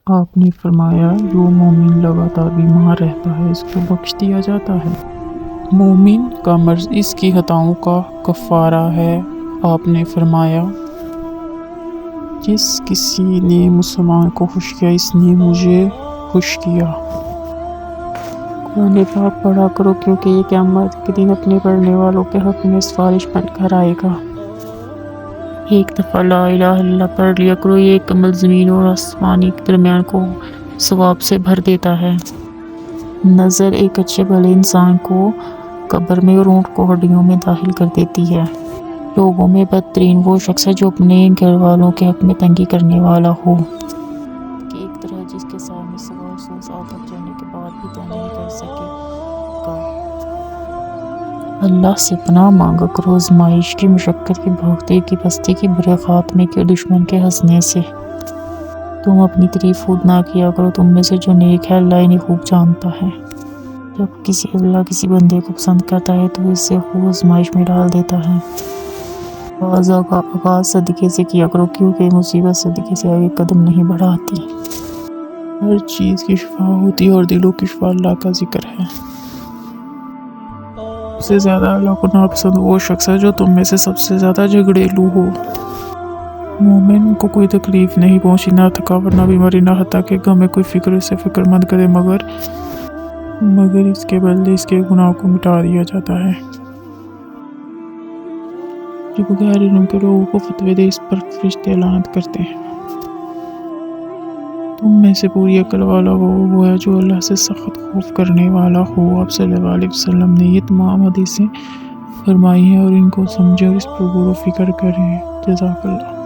آپ نے فرمایا جو مومن لگاتار بیمار رہتا ہے اس کو بخش دیا جاتا ہے۔ مومن کا مرض اس کی خطاؤں کا کفارہ ہے۔ آپ نے فرمایا جس کسی نے مسلمان کو خوش کیا اس نے مجھے خوش کیا۔ قرآن پاک پڑھا کرو کیونکہ یہ قیامت کے دن اپنے پڑھنے والوں کے حق میں سفارش بن کر آئے گا۔ ایک دفعہ لا الہ الا اللہ پڑھ لیا کرو، یہ ایک عمل زمین اور آسمانی کے درمیان کو ثواب سے بھر دیتا ہے۔ نظر ایک اچھے بھلے انسان کو قبر میں اور اونٹ کو ہڈیوں میں داخل کر دیتی ہے۔ لوگوں میں بدترین وہ شخص ہے جو اپنے گھر والوں کے حق میں تنگی کرنے والا ہو، کہ ایک طرح جس کے سامنے سوا 100 سال تک جانے کے بعد بھی طے نہیں کر سکے گا۔ اللہ سے پناہ مانگا کرو آزمائش کی، مشقت کی، بھوکتے کی، پستی کی، برے خاتمے کی اور دشمن کے ہنسنے سے۔ تم اپنی تعریف خود نہ کیا کرو، تم میں سے جو نیک ہے اللہ انہیں خوب جانتا ہے۔ جب اللہ کسی بندے کو پسند کرتا ہے تو اسے خوب آزمائش میں ڈال دیتا ہے۔ آغاز صدقے سے کیا کرو کیونکہ مصیبت صدقے سے آگے قدم نہیں بڑھاتی۔ ہر چیز کی شفا ہوتی ہے اور دلوں کی شفا اللہ کا ذکر ہے۔ سب سے زیادہ اللہ کو ناپسند وہ شخص ہے جو تم میں سے سب سے زیادہ جھگڑیلو ہو۔ مومن کو کوئی تکلیف نہیں پہنچی، نہ تھکاوٹ، نہ بیماری، نہ حتیٰ کہ غم میں کوئی فکر اسے فکر مند کرے، مگر اس کے بدلے اس کے گناہ کو مٹا دیا جاتا ہے۔ جو بغیر علم کے لوگوں کو فتوے دے اس پر فرشتے لعنت کرتے ہیں۔ تم میں سے پوری عقل والا وہ ہے جو اللہ سے سخت خوف کرنے والا ہو۔ آپ صلی اللہ علیہ وسلم نے یہ تمام حدیثیں فرمائی ہیں اور ان کو سمجھیں اور اس پر غور و فکر کریں۔ جزاک اللہ۔